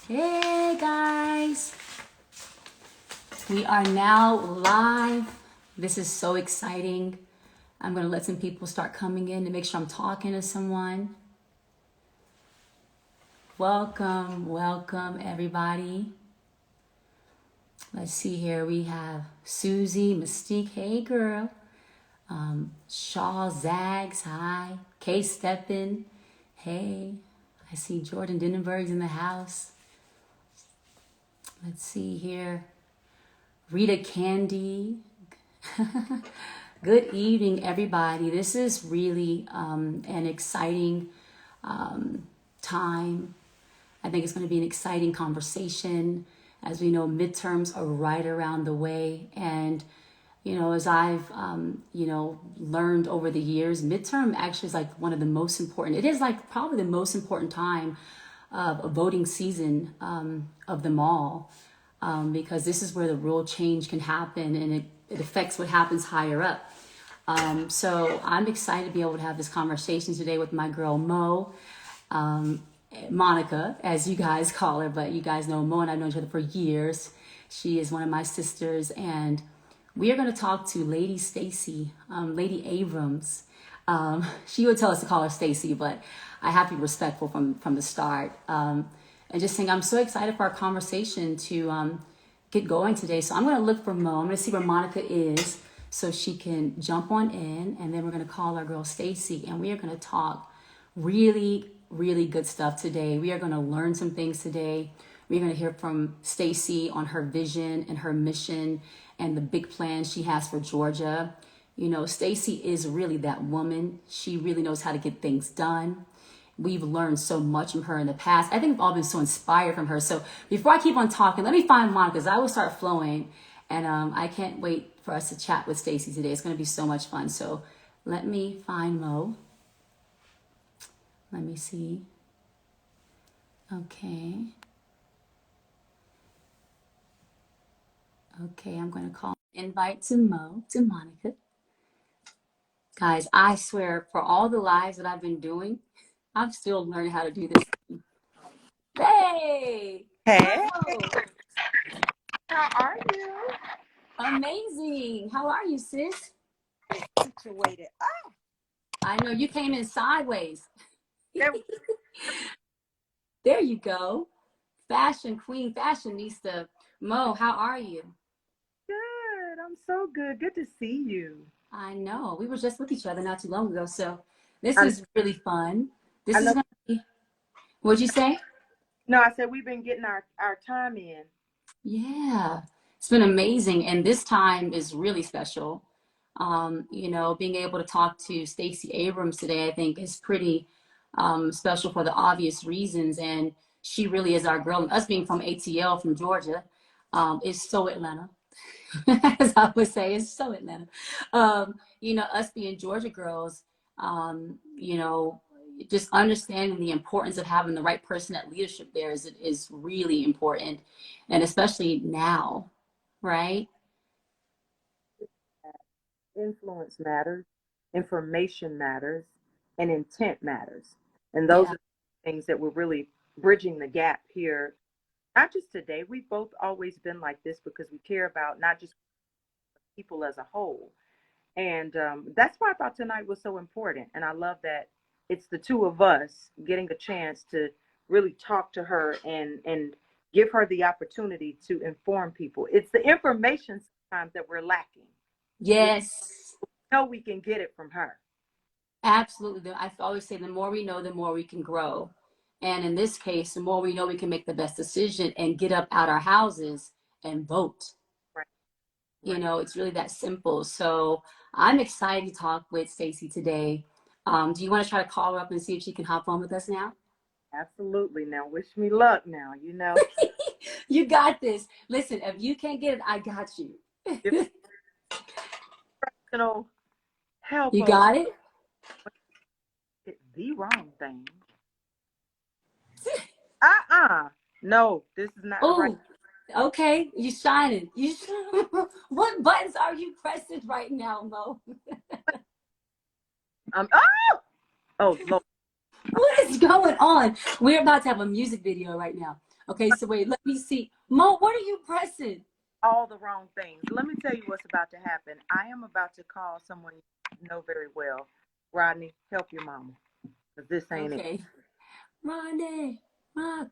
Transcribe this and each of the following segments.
Hey guys, we are now live. This is so exciting. I'm going to let some people start coming in to make sure I'm talking to someone. Welcome, welcome everybody. Let's see here. We have Susie, Mystique, hey girl. Shaw, Zags, hi. Kay Steppen, hey. I see Jordan Denenberg's in the house. Let's see here. Rita Candy. Good evening, everybody. This is really an exciting time. I think it's going to be an exciting conversation. As we know, midterms are right around the way. And, you know, as I've, learned over the years, midterm actually is like one of the most important. It is like probably the most important time of a voting season of them all, because this is where the real change can happen, and it affects what happens higher up. So I'm excited to be able to have this conversation today with my girl Mo, Monica, as you guys call her, but you guys know Mo and I've known each other for years. She is one of my sisters, and we are going to talk to Lady Stacey, Lady Abrams. She would tell us to call her Stacey, but I have to be respectful from the start. And just saying, I'm so excited for our conversation to get going today. So I'm going to look for Mo. I'm going to see where Monica is so she can jump on in, and then we're going to call our girl Stacey, and we are going to talk really, really good stuff today. We are going to learn some things today. We're going to hear from Stacey on her vision and her mission and the big plans she has for Georgia. You know, Stacey is really that woman. She really knows how to get things done. We've learned so much from her in the past. I think we've all been so inspired from her. So before I keep on talking, let me find Monica, because I will start flowing. And I can't wait for us to chat with Stacey today. It's going to be so much fun. So let me find Mo. Let me see. Okay. Okay, I'm going to call invite to Monica. Guys, I swear, for all the lives that I've been doing, I'm still learning how to do this. Hey! Hey, Mo! how are you? Amazing. How are you, sis? Situated. I know you came in sideways. There, There you go. Fashion queen, fashionista. Mo, how are you? good. I'm so good. Good to see you. I know. We were just with each other not too long ago, so this I, is really fun. This I is know. gonna be, what'd you say? No, I said we've been getting our time in. Yeah, it's been amazing. And this time is really special. Being able to talk to Stacey Abrams today, I think is pretty special for the obvious reasons. And she really is our girl. And us being from ATL, from Georgia, is so Atlanta. As I would say, it's so Atlanta. Us being Georgia girls, just understanding the importance of having the right person at leadership there is really important, and especially now, right? Influence matters, information matters, and intent matters. And those Yeah, are the things that we're really bridging the gap here. Not just today. We've both always been like this because we care about not just people as a whole. And that's why I thought tonight was so important. And I love that it's the two of us getting a chance to really talk to her and give her the opportunity to inform people. It's the information sometimes that we're lacking. We yes, know we can get it from her. absolutely. I always say the more we know, the more we can grow. And in this case, the more we know, we can make the best decision and get up out our houses and vote. Right, You right. know, it's really that simple. So I'm excited to talk with Stacey today. Do you want to try to call her up and see if she can hop on with us now? Absolutely. Now, wish me luck now. You got this. Listen, if you can't get it, I got you. If professional help You us got it? get the wrong thing. Uh-uh. No, this is not the right. Oh, okay. You shining. What buttons are you pressing right now, Mo? Oh, Lord. What is going on? We're about to have a music video right now. Okay, so wait, let me see. Mo, what are you pressing? All the wrong things. Let me tell you what's about to happen. I am about to call someone you know very well. Rodney, help your mama. Because this ain't it. Okay. Ronnie, Mom.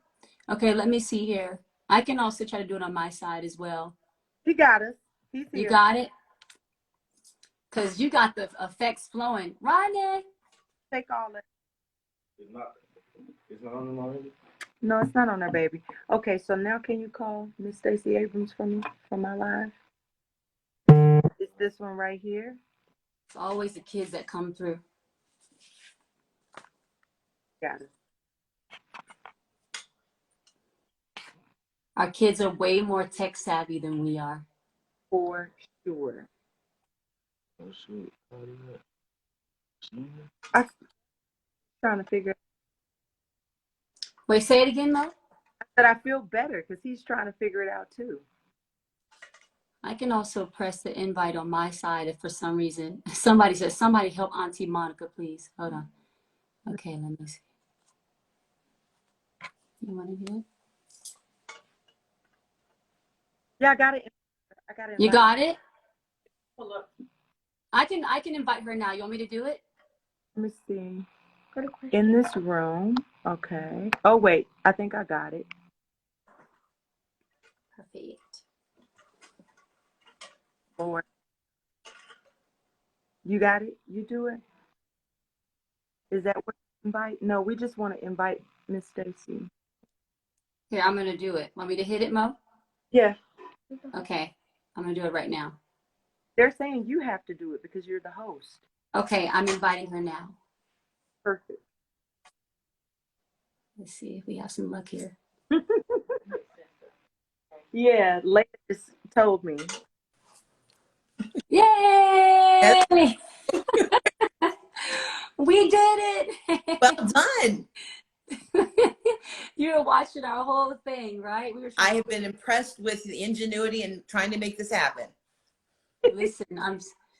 Okay, let me see here. I can also try to do it on my side as well. He got us. He's You here. got it? Because you got the effects flowing. Ronnie. Take all that. It's not. It's not on them already. No, it's not on there, baby. Okay, so now can you call Miss Stacey Abrams for me for my live? It's this one right here. It's always the kids that come through. Got it. Our kids are way more tech savvy than we are. For sure. Oh shoot. Ciara. I'm trying to figure. Wait, say it again, Mo. But I feel better because he's trying to figure it out too. I can also press the invite on my side if for some reason somebody says, somebody help Auntie Monica, please. Hold on. Okay, let me see. You want to do it? Yeah, I got it. I got it. You got it? Hold up. I can invite her now. You want me to do it? Let me see. In this room. Okay. Oh wait, I think I got it. Perfect. Or you got it? You do it? Is that what you invite? No, we just want to invite Miss Stacey. Here, I'm gonna do it. Want me to hit it, Mo? Yeah. Okay, I'm gonna do it right now. They're saying you have to do it because you're the host. Okay, I'm inviting her now. Perfect. Let's see if we have some luck here. Yeah, Leia just told me. Yay! We did it! Well done. You were watching our whole thing, right? We were I have been impressed with the ingenuity and trying to make this happen. Listen, I'm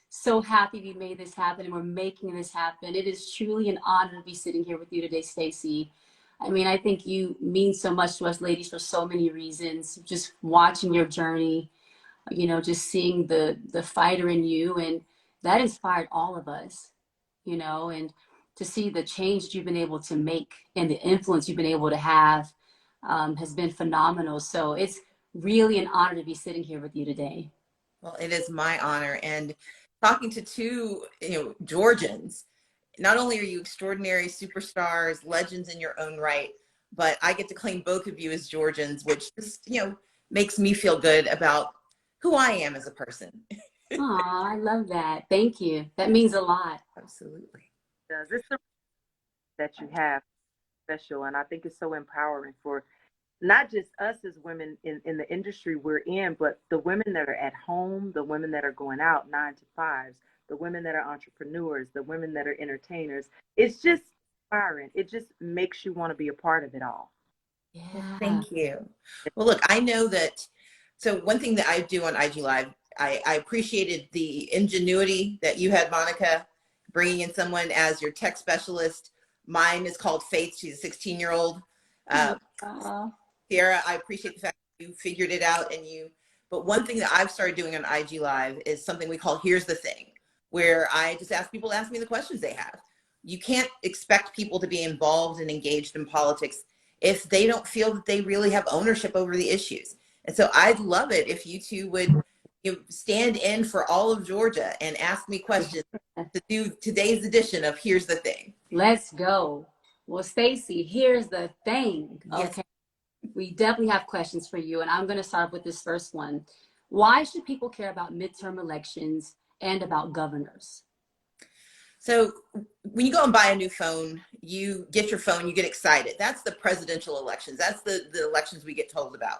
so happy we made this happen and we're making this happen. It is truly an honor to be sitting here with you today, Stacey. I mean, I think you mean so much to us ladies for so many reasons. Just watching your journey, you know, just seeing the fighter in you, and that inspired all of us, you know, and to see the change that you've been able to make and the influence you've been able to have has been phenomenal. So it's really an honor to be sitting here with you today. Well, it is my honor. And talking to two, Georgians, not only are you extraordinary superstars, legends in your own right, but I get to claim both of you as Georgians, which just, makes me feel good about who I am as a person. Aw, I love that. Thank you. That means a lot. Absolutely. It's the that you have special, and I think it's so empowering for not just us as women in the industry we're in, but the women that are at home, the women that are going out 9 to 5s, the women that are entrepreneurs, the women that are entertainers. It's just inspiring. It just makes you want to be a part of it all. Yeah. Well, thank you. Well, look, I know that. So one thing that I do on IG Live, I appreciated the ingenuity that you had, Monica, bringing in someone as your tech specialist. Mine is called Faith. She's a 16-year-old. Ciara, I appreciate the fact that you figured it out but one thing that I've started doing on IG Live is something we call Here's the Thing, where I just ask people to ask me the questions they have. You can't expect people to be involved and engaged in politics if they don't feel that they really have ownership over the issues. And so I'd love it if you two would stand in for all of Georgia and ask me questions to do today's edition of Here's the Thing. Let's go. Well, Stacey, here's the thing. Yes. Okay. We definitely have questions for you, and I'm going to start with this first one. Why should people care about midterm elections and about governors? So when you go and buy a new phone, you get your phone, you get excited. That's the presidential elections. That's the elections we get told about.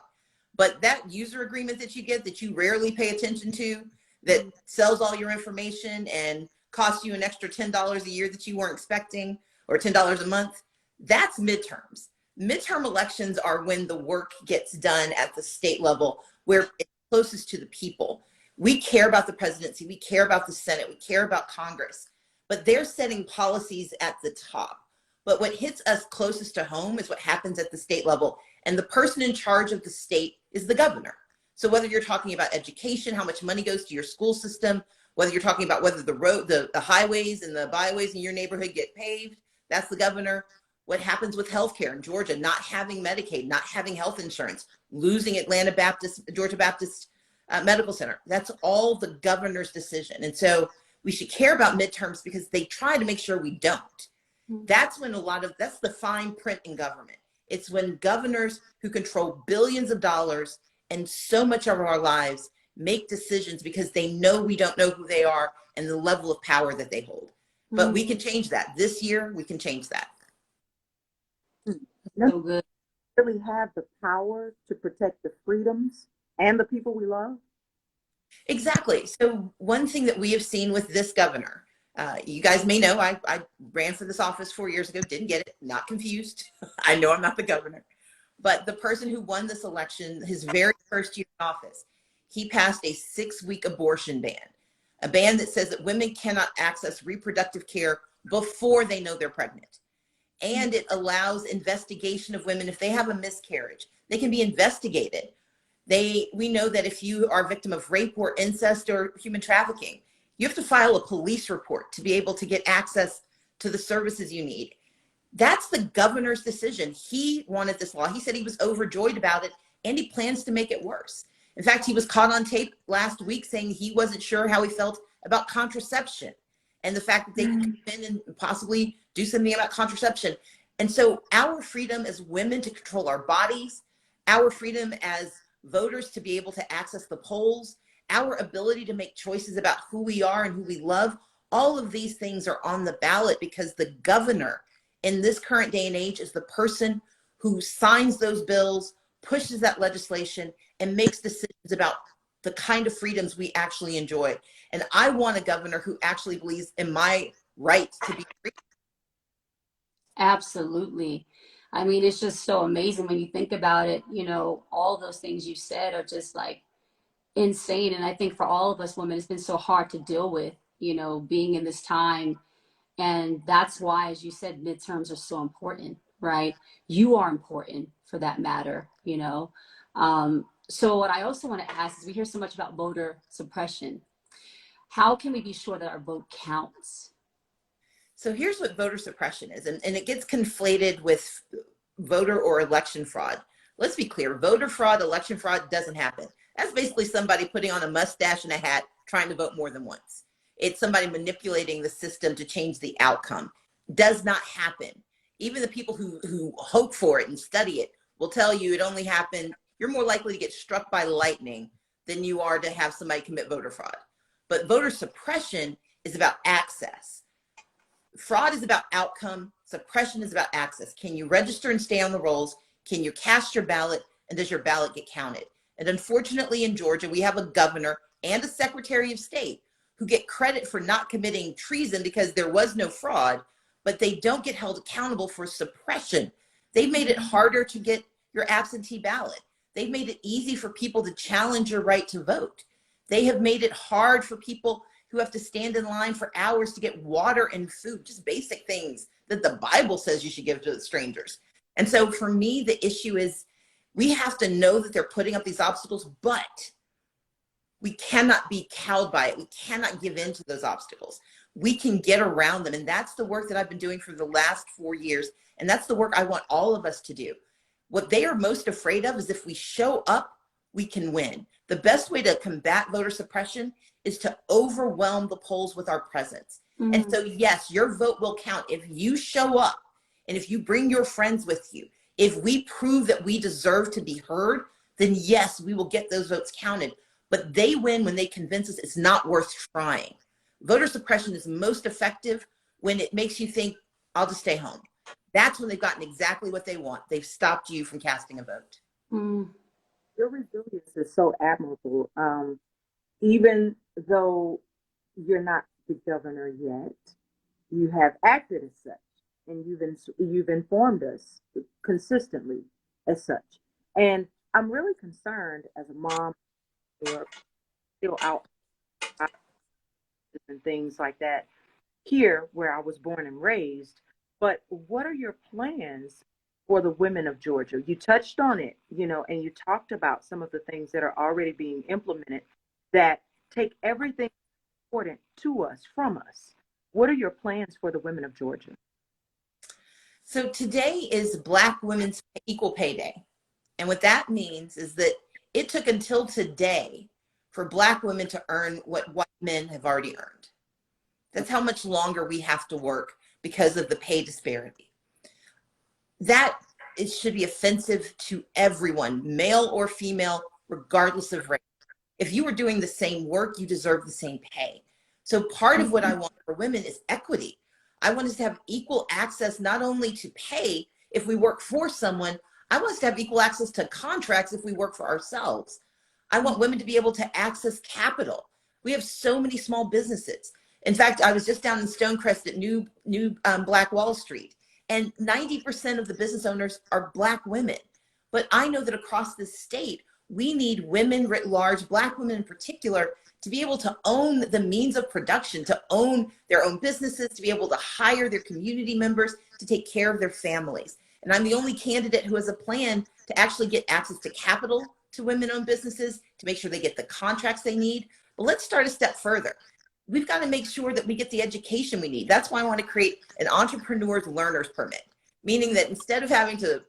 But that user agreement that you get that you rarely pay attention to, that sells all your information and costs you an extra $10 a year that you weren't expecting, or $10 a month, that's midterms. Midterm elections are when the work gets done at the state level, where it's closest to the people. We care about the presidency, we care about the Senate, we care about Congress, but they're setting policies at the top. But what hits us closest to home is what happens at the state level. And the person in charge of the state is the governor. So whether you're talking about education, how much money goes to your school system, whether you're talking about whether the highways and the byways in your neighborhood get paved, that's the governor. What happens with healthcare in Georgia, not having Medicaid, not having health insurance, losing Georgia Baptist Medical Center, that's all the governor's decision. And so we should care about midterms because they try to make sure we don't. That's when that's the fine print in government. It's when governors who control billions of dollars and so much of our lives make decisions because they know we don't know who they are and the level of power that they hold. But we can change that. This year, we can change that. So good. Really have the power to protect the freedoms and the people we love? Exactly. So one thing that we have seen with this governor, you guys may know, I ran for this office 4 years ago, didn't get it, not confused. I know I'm not the governor. But the person who won this election, his very first year in office, he passed a 6-week abortion ban, a ban that says that women cannot access reproductive care before they know they're pregnant. And it allows investigation of women if they have a miscarriage. They can be investigated. We know that if you are a victim of rape or incest or human trafficking, you have to file a police report to be able to get access to the services you need. That's the governor's decision. He wanted this law. He said he was overjoyed about it, and he plans to make it worse. In fact, he was caught on tape last week saying he wasn't sure how he felt about contraception and the fact that they could come in and possibly do something about contraception. And so our freedom as women to control our bodies, our freedom as voters to be able to access the polls, our ability to make choices about who we are and who we love, all of these things are on the ballot because the governor in this current day and age is the person who signs those bills, pushes that legislation, and makes decisions about the kind of freedoms we actually enjoy. And I want a governor who actually believes in my right to be free. Absolutely. I mean, it's just so amazing when you think about it. You know, all those things you said are just like insane. And I think for all of us women, it's been so hard to deal with, you know, being in this time. And that's why, as you said, midterms are so important, right? You are important for that matter, you know. So what I also want to ask is we hear so much about voter suppression. How can we be sure that our vote counts? So here's what voter suppression is, and it gets conflated with voter or election fraud. Let's be clear, voter fraud, election fraud doesn't happen. That's basically somebody putting on a mustache and a hat trying to vote more than once. It's somebody manipulating the system to change the outcome. Does not happen. Even the people who hope for it and study it will tell you it only happened. You're more likely to get struck by lightning than you are to have somebody commit voter fraud. But voter suppression is about access. Fraud is about outcome. Suppression is about access. Can you register and stay on the rolls? Can you cast your ballot? And does your ballot get counted? And unfortunately in Georgia, we have a governor and a secretary of state who get credit for not committing treason because there was no fraud, but they don't get held accountable for suppression. They've made it harder to get your absentee ballot. They've made it easy for people to challenge your right to vote. They have made it hard for people who have to stand in line for hours to get water and food, just basic things that the Bible says you should give to strangers. And so for me, the issue is we have to know that they're putting up these obstacles, but we cannot be cowed by it. We cannot give in to those obstacles. We can get around them. And that's the work that I've been doing for the last 4 years. And that's the work I want all of us to do. What they are most afraid of is if we show up, we can win. The best way to combat voter suppression is to overwhelm the polls with our presence. And so, yes, your vote will count. If you show up and if you bring your friends with you, if we prove that we deserve to be heard, then yes, we will get those votes counted. But they win when they convince us it's not worth trying. Voter suppression is most effective when it makes you think, I'll just stay home. That's when they've gotten exactly what they want. They've stopped you from casting a vote. Your resilience is so admirable. Even though you're not the governor yet, you have acted as such, and you've informed us consistently as such. And I'm really concerned as a mom who are still out and things like that. Here, where I was born and raised, But what are your plans for the women of Georgia? You touched on it, and you talked about some of the things that are already being implemented that take everything important to us from us. What are your plans for the women of Georgia? So today is Black Women's Equal Pay Day. And what that means is that it took until today for Black women to earn what white men have already earned. That's how much longer we have to work because of the pay disparity. That it should be offensive to everyone, male or female, regardless of race. If you were doing the same work, you deserve the same pay. So part of what I want for women is equity. I want us to have equal access, not only to pay if we work for someone, I want us to have equal access to contracts if we work for ourselves. I want women to be able to access capital. We have so many small businesses. In fact, I was just down in Stonecrest at New Black Wall Street, and 90% of the business owners are Black women. But I know that across this state, we need women writ large, Black women in particular, to be able to own the means of production, to own their own businesses, to be able to hire their community members, to take care of their families. And I'm the only candidate who has a plan to actually get access to capital to women-owned businesses, to make sure they get the contracts they need. But let's start a step further. We've got to make sure that we get the education we need. That's why I want to create an entrepreneur's learner's permit, meaning that instead of having to,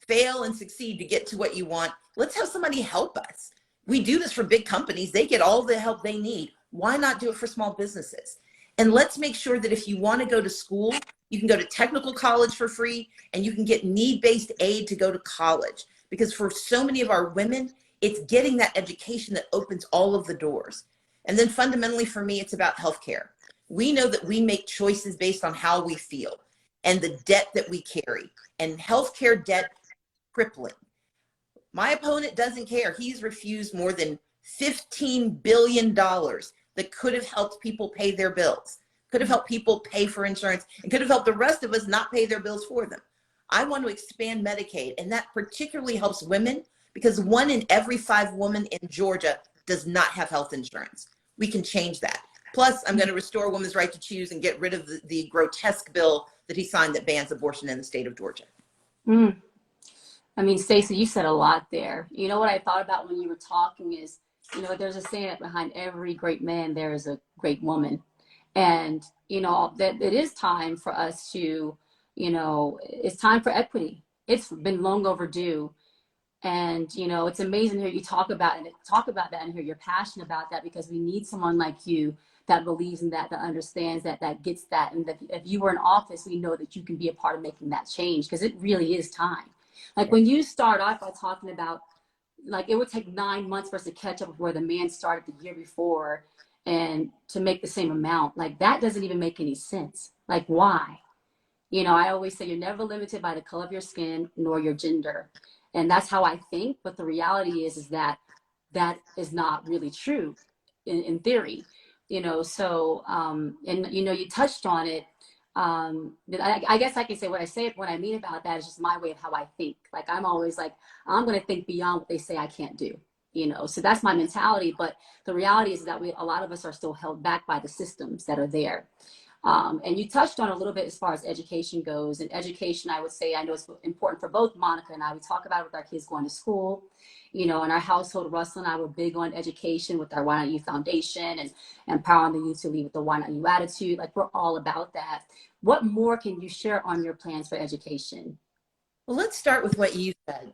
fail and succeed to get to what you want, let's have somebody help us. We do this for big companies. They get all the help they need. Why not do it for small businesses? And let's make sure that if you want to go to school, you can go to technical college for free, and you can get need-based aid to go to college. Because for so many of our women, it's getting that education that opens all of the doors. And then fundamentally for me, it's about healthcare. We know that we make choices based on how we feel and the debt that we carry. And healthcare debt crippling. My opponent doesn't care. He's refused more than $15 billion that could have helped people pay their bills, could have helped people pay for insurance, and could have helped the rest of us not pay their bills for them. I want to expand Medicaid, and that particularly helps women because 1 in every 5 women in Georgia does not have health insurance. We can change that. Plus, I'm going to restore women's right to choose and get rid of the grotesque bill that he signed that bans abortion in the state of Georgia. Mm. I mean, Stacey, you said a lot there. You know what I thought about when you were talking is, there's a saying that behind every great man, there is a great woman. And, that it is time for us to, it's time for equity. It's been long overdue. And, it's amazing to hear you talk about that and hear you're passionate about that, because we need someone like you that believes in that understands that gets that. And that if you were in office, we know that you can be a part of making that change, because it really is time. Like when you start off by talking about, like, it would take 9 months for us to catch up with where the man started the year before and to make the same amount. Like, that doesn't even make any sense. Like, why? I always say you're never limited by the color of your skin nor your gender. And that's how I think. But the reality is that is not really true in theory, so, and, you touched on it. I guess I can say what I mean about that is just my way of how I think. Like, I'm always like, I'm going to think beyond what they say I can't do, so that's my mentality. But the reality is that a lot of us are still held back by the systems that are there. And you touched on a little bit as far as education goes. And education, I would say, I know it's important for both Monica and I. We talk about it with our kids going to school. In our household, Russell and I were big on education with our Why Not You Foundation and empowering the youth to lead with the Why Not You attitude. Like, we're all about that. What more can you share on your plans for education? Well, let's start with what you said.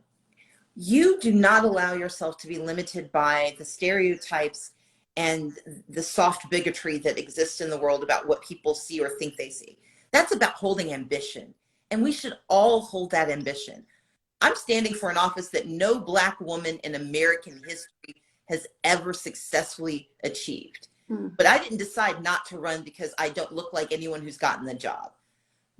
You do not allow yourself to be limited by the stereotypes and the soft bigotry that exists in the world about what people see or think they see. That's about holding ambition. And we should all hold that ambition. I'm standing for an office that no Black woman in American history has ever successfully achieved. But I didn't decide not to run because I don't look like anyone who's gotten the job.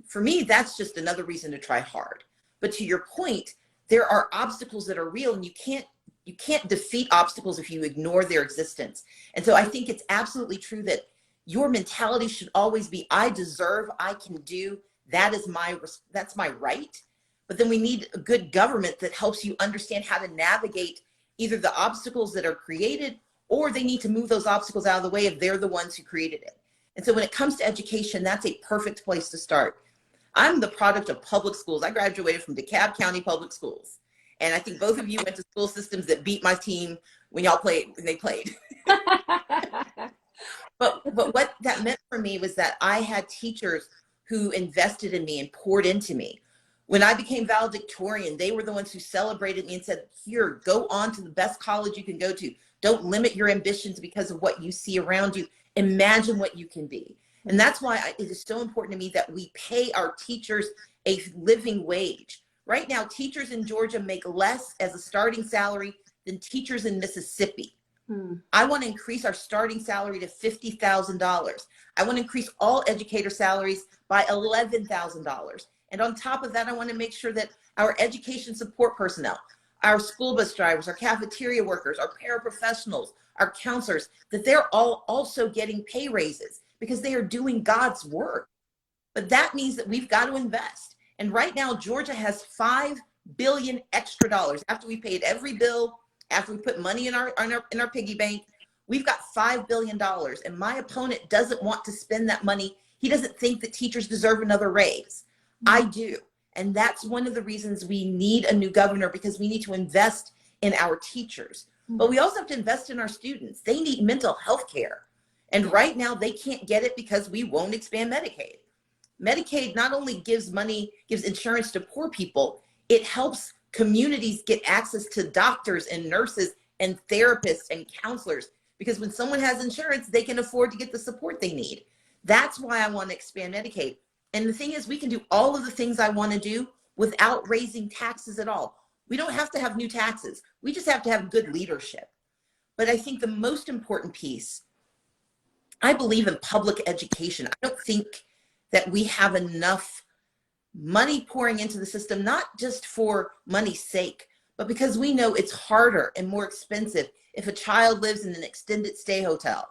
For me, that's just another reason to try hard. But to your point, there are obstacles that are real, and you can't defeat obstacles if you ignore their existence. And so I think it's absolutely true that your mentality should always be, I deserve, I can do, that's my right. But then we need a good government that helps you understand how to navigate either the obstacles that are created, or they need to move those obstacles out of the way if they're the ones who created it. And so when it comes to education, that's a perfect place to start. I'm the product of public schools. I graduated from DeKalb County Public Schools. And I think both of you went to school systems that beat my team when they played. But what that meant for me was that I had teachers who invested in me and poured into me. When I became valedictorian, they were the ones who celebrated me and said, here, go on to the best college you can go to. Don't limit your ambitions because of what you see around you. Imagine what you can be. And that's why it is so important to me that we pay our teachers a living wage. Right now, teachers in Georgia make less as a starting salary than teachers in Mississippi. I want to increase our starting salary to $50,000. I want to increase all educator salaries by $11,000. And on top of that, I want to make sure that our education support personnel, our school bus drivers, our cafeteria workers, our paraprofessionals, our counselors, that they're all also getting pay raises because they are doing God's work. But that means that we've got to invest. And right now, Georgia has $5 billion extra dollars. After we paid every bill, after we put money in our piggy bank, we've got $5 billion. And my opponent doesn't want to spend that money. He doesn't think that teachers deserve another raise. I do. And that's one of the reasons we need a new governor, because we need to invest in our teachers. But we also have to invest in our students. They need mental health care. And right now they can't get it because we won't expand Medicaid. Medicaid not only gives insurance to poor people, it helps communities get access to doctors and nurses and therapists and counselors, because when someone has insurance, they can afford to get the support they need. That's why I want to expand Medicaid. And the thing is, we can do all of the things I want to do without raising taxes at all. We don't have to have new taxes. We just have to have good leadership. But I think the most important piece, I believe in public education. I don't think that we have enough money pouring into the system, not just for money's sake, but because we know it's harder and more expensive if a child lives in an extended stay hotel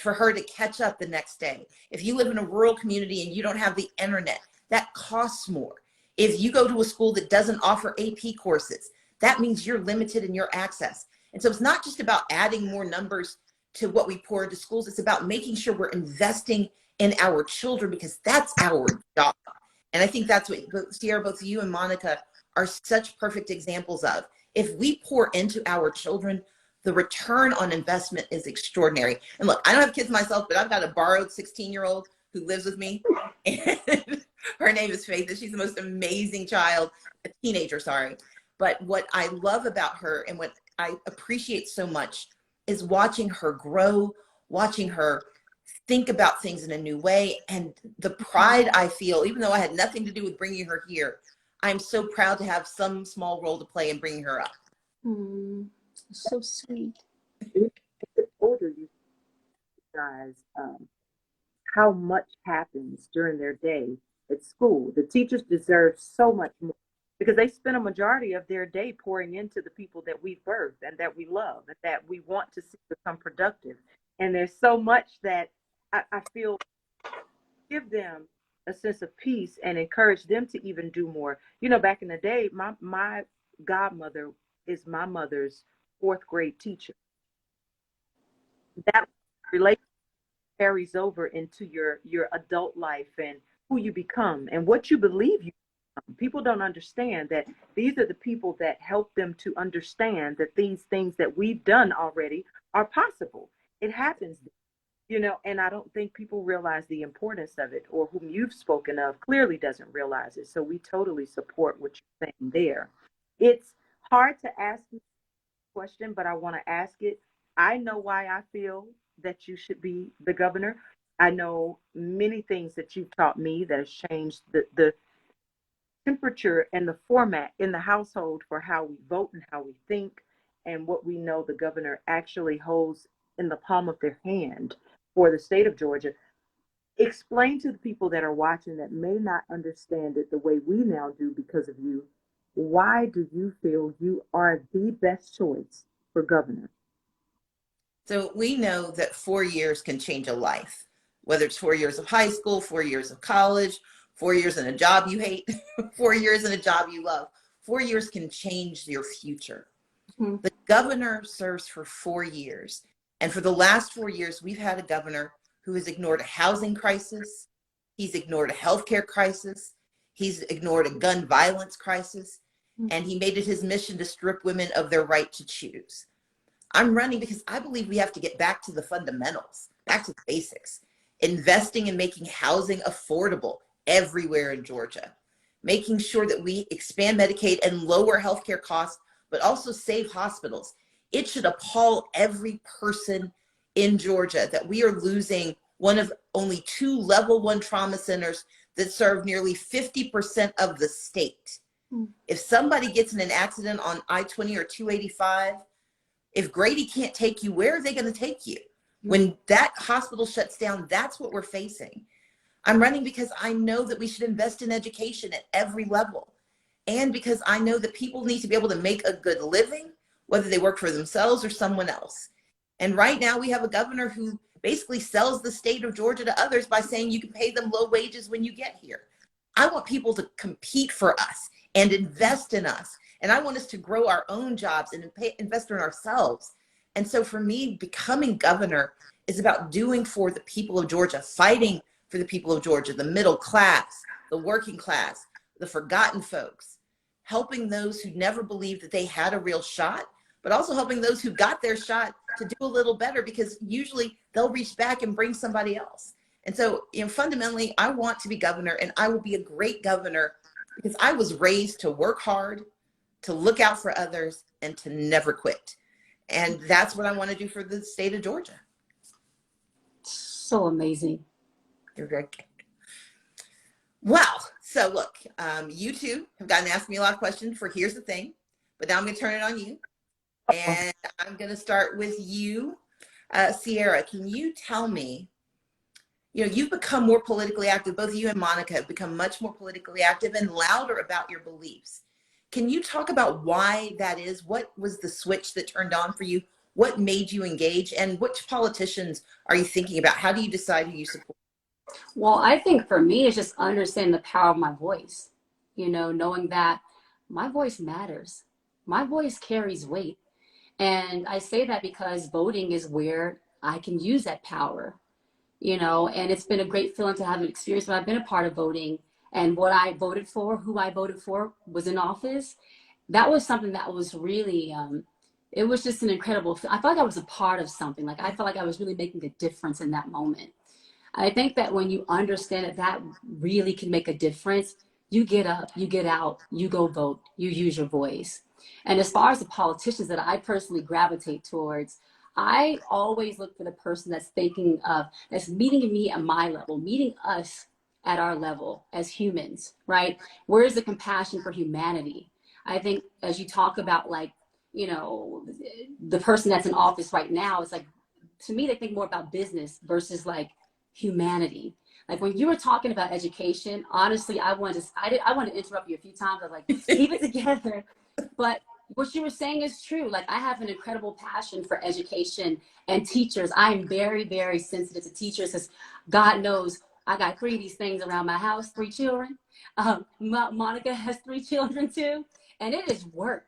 for her to catch up the next day. If you live in a rural community and you don't have the internet, that costs more. If you go to a school that doesn't offer AP courses, that means you're limited in your access. And so it's not just about adding more numbers to what we pour into schools. It's about making sure we're investing in our children, because that's our job. And I think that's what, Ciara, both you and Monica are such perfect examples of. If we pour into our children, the return on investment is extraordinary. And look, I don't have kids myself, but I've got a borrowed 16-year-old who lives with me. And her name is Faith, and she's the most amazing child, a teenager, sorry. But what I love about her and what I appreciate so much is watching her grow, watching her think about things in a new way. And the pride I feel, even though I had nothing to do with bringing her here, I'm so proud to have some small role to play in bringing her up. So sweet. The older you guys, how much happens during their day at school. The teachers deserve so much more, because they spend a majority of their day pouring into the people that we've birthed and that we love and that we want to see become productive. And there's so much that I feel give them a sense of peace and encourage them to even do more. You know, back in the day, my godmother is my mother's fourth grade teacher. That relationship carries over into your adult life and who you become and what you believe you become. People don't understand that these are the people that help them to understand that these things that we've done already are possible. It happens, you know, and I don't think people realize the importance of it, or whom you've spoken of clearly doesn't realize it. So we totally support what you're saying there. It's hard to ask you a question, but I want to ask it. I know why I feel that you should be the governor. I know many things that you've taught me that has changed the temperature and the format in the household for how we vote and how we think, and what we know the governor actually holds in the palm of their hand for the state of Georgia. Explain to the people that are watching that may not understand it the way we now do because of you, why do you feel you are the best choice for governor? So we know that 4 years can change a life, whether it's 4 years of high school, 4 years of college, 4 years in a job you hate, 4 years in a job you love. 4 years can change your future. The governor serves for 4 years. And for the last 4 years, we've had a governor who has ignored a housing crisis. He's ignored a healthcare crisis. He's ignored a gun violence crisis, and he made it his mission to strip women of their right to choose. I'm running because I believe we have to get back to the fundamentals, back to the basics, investing in making housing affordable everywhere in Georgia, making sure that we expand Medicaid and lower healthcare costs, but also save hospitals. It should appall every person in Georgia that we are losing one of only 2 level 1 trauma centers that serve nearly 50% of the state. If somebody gets in an accident on I-20 or 285, if Grady can't take you, where are they going to take you? When that hospital shuts down, that's what we're facing. I'm running because I know that we should invest in education at every level. And because I know that people need to be able to make a good living, whether they work for themselves or someone else. And right now we have a governor who basically sells the state of Georgia to others by saying you can pay them low wages when you get here. I want people to compete for us and invest in us. And I want us to grow our own jobs and invest in ourselves. And so for me, becoming governor is about doing for the people of Georgia, fighting for the people of Georgia, the middle class, the working class, the forgotten folks, helping those who never believed that they had a real shot, but also helping those who got their shot to do a little better, because usually they'll reach back and bring somebody else. And so, fundamentally, I want to be governor, and I will be a great governor because I was raised to work hard, to look out for others, and to never quit. And that's what I want to do for the state of Georgia. So amazing. You're very good. Wow. So look, you two have gotten to ask me a lot of questions for Here's the Thing, but now I'm going to turn it on you. And I'm going to start with you, Ciara. Can you tell me, you've become more politically active. Both you and Monica have become much more politically active and louder about your beliefs. Can you talk about why that is? What was the switch that turned on for you? What made you engage? And which politicians are you thinking about? How do you decide who you support? Well, I think for me, it's just understanding the power of my voice, knowing that my voice matters. My voice carries weight. And I say that because voting is where I can use that power, and it's been a great feeling to have an experience when I've been a part of voting, and what I voted for, who I voted for was in office. That was something that was really, it was just an incredible, I felt like I was a part of something. Like I felt like I was really making a difference in that moment. I think that when you understand that really can make a difference, you get up, you get out, you go vote, you use your voice. And as far as the politicians that I personally gravitate towards, I always look for the person that's that's meeting me at my level, meeting us at our level as humans, right? Where's the compassion for humanity? I think as you talk about the person that's in office right now, it's like, to me, they think more about business versus humanity. Like when you were talking about education, honestly, I want to interrupt you a few times. I was like, keep it together. But what you were saying is true. Like I have an incredible passion for education and teachers. I am very, very sensitive to teachers, because God knows I got 3 of these things around my house, 3 children. Monica has 3 children too. And it is work.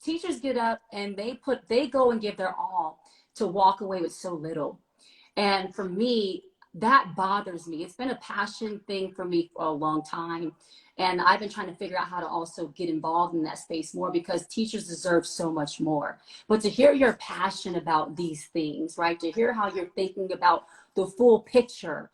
Teachers get up and they go and give their all to walk away with so little. And for me, that bothers me. It's been a passion thing for me for a long time. And I've been trying to figure out how to also get involved in that space more, because teachers deserve so much more. But to hear your passion about these things, right? To hear how you're thinking about the full picture,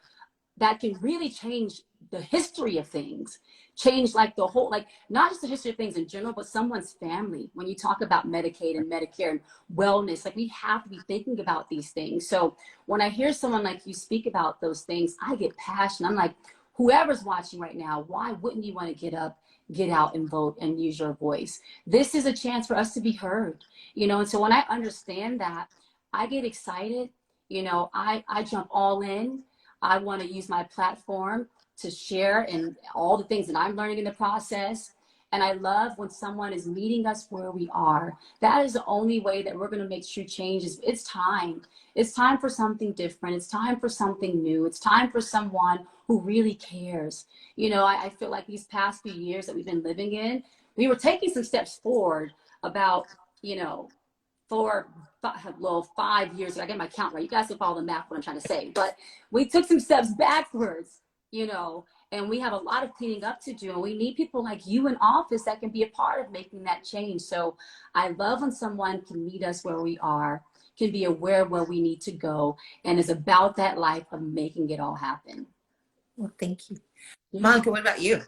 that can really change the history of things, change the whole, not just the history of things in general, but someone's family. When you talk about Medicaid and Medicare and wellness, we have to be thinking about these things. So when I hear someone like you speak about those things, I get passionate. I'm like, whoever's watching right now, why wouldn't you want to get up, get out and vote and use your voice? This is a chance for us to be heard, and so when I understand that, I get excited, I jump all in. I want to use my platform to share and all the things that I'm learning in the process. And I love when someone is meeting us where we are. That is the only way that we're going to make true changes. It's time. It's time for something different. It's time for something new. It's time for someone who really cares. I feel like these past few years that we've been living in, we were taking some steps forward about, 5 years ago. I get my count right. You guys can follow the math, what I'm trying to say. But we took some steps backwards, and And we have a lot of cleaning up to do. And we need people like you in office that can be a part of making that change. So I love when someone can meet us where we are, can be aware of where we need to go, and is about that life of making it all happen. Well, thank you. Monica, what about you?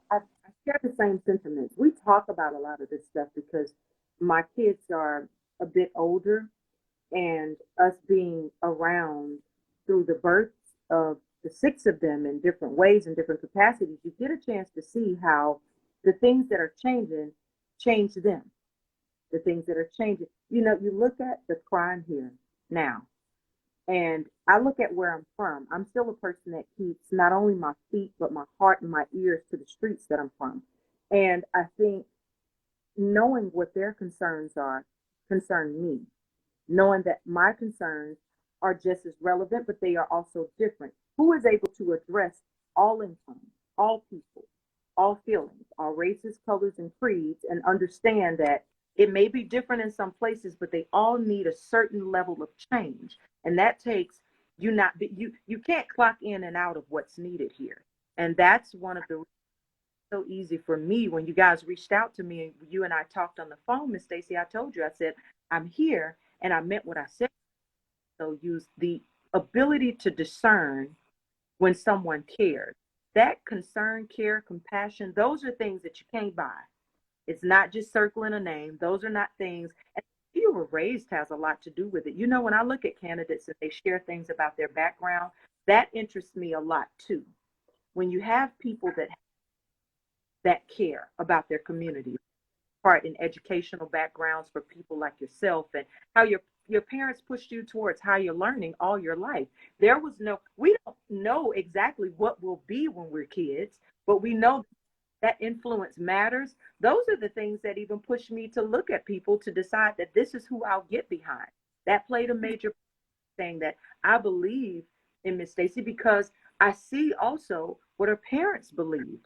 I share the same sentiments. We talk about a lot of this stuff because my kids are a bit older, and us being around through the births of the six of them in different ways and different capacities, you get a chance to see how the things that are changing change them. The things that are changing. You know, you look at the crime here now, and I look at where I'm from. I'm still a person that keeps not only my feet, but my heart and my ears to the streets that I'm from. And I think knowing what their concerns are concern me, knowing that my concerns are just as relevant, but they are also different. Who is able to address all incomes, all people, all feelings, all races, colors, and creeds, and understand that it may be different in some places, but they all need a certain level of change. And that takes you can't clock in and out of what's needed here. And that's one of the so easy for me when you guys reached out to me and you and I talked on the phone, Miss Stacey. I told you, I said, I'm here, and I meant what I said. So use the ability to discern when someone cares. That concern, care, compassion, those are things that you can't buy. It's not just circling a name. Those are not things. And who you were raised has a lot to do with it. You know, when I look at candidates and they share things about their background, that interests me a lot too. When you have people that care about their community, part in educational backgrounds for people like yourself, and how your parents pushed you towards higher learning all your life. We don't know exactly what we'll be when we're kids, but we know that influence matters. Those are the things that even push me to look at people to decide that this is who I'll get behind. That played a major thing, that I believe in Miss Stacey because I see also what her parents believed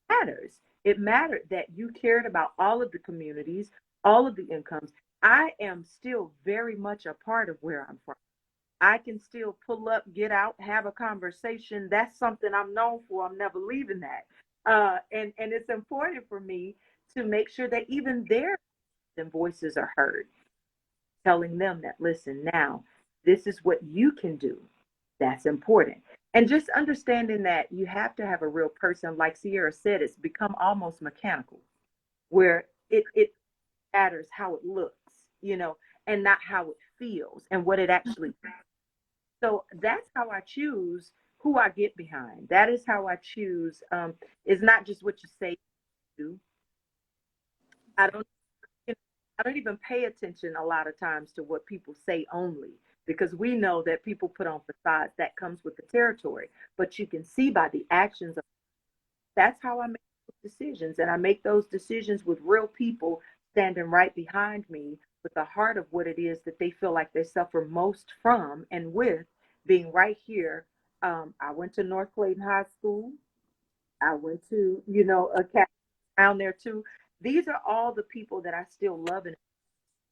matters. It mattered that you cared about all of the communities, all of the incomes. I am still very much a part of where I'm from. I can still pull up, get out, have a conversation. That's something I'm known for. I'm never leaving that. And it's important for me to make sure that even their voices are heard, telling them that, listen, now, this is what you can do. That's important. And just understanding that you have to have a real person, like Ciara said, it's become almost mechanical, where it matters how it looks, you know, and not how it feels and what it actually is. So that's how I choose who I get behind. That is how I choose. It's not just what you say you do. I don't even pay attention a lot of times to what people say only, because we know that people put on facades. That comes with the territory. But you can see by the actions of that's how I make those decisions. And I make those decisions with real people standing right behind me with the heart of what it is that they feel like they suffer most from, and with being right here. I went to North Clayton High School. I went to, a academy around there too. These are all the people that I still love and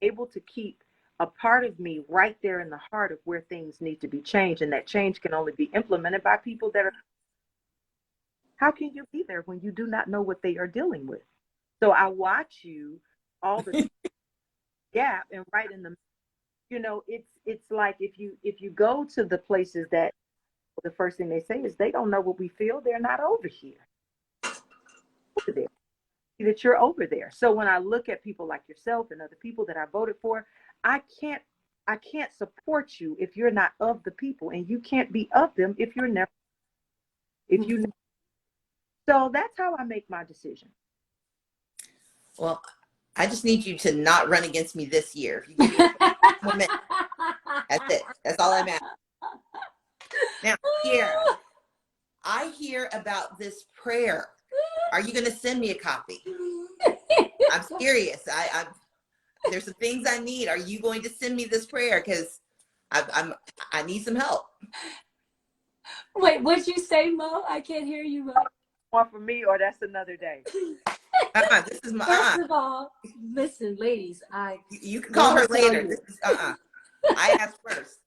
able to keep a part of me right there in the heart of where things need to be changed. And that change can only be implemented by people that are, how can you be there when you do not know what they are dealing with? So I watch you all the gap, and right in the, it's like if you go to the places that the first thing they say is they don't know what we feel. They're not over here. Over there. That you're over there. So when I look at people like yourself and other people that I voted for, I can't support you if you're not of the people, and you can't be of them if you're never. So that's how I make my decision. Well, I just need you to not run against me this year. If you give me a moment, that's it. That's all I'm asking. Now, Ciara, I hear about this prayer. Are you going to send me a copy? I'm serious. There's some things I need. Are you going to send me this prayer? Because I need some help. Wait, what'd you say, Mo? I can't hear you, Mo. One for me, or that's another day. This is my. First of all, listen, ladies. You can call her later. This is I asked first.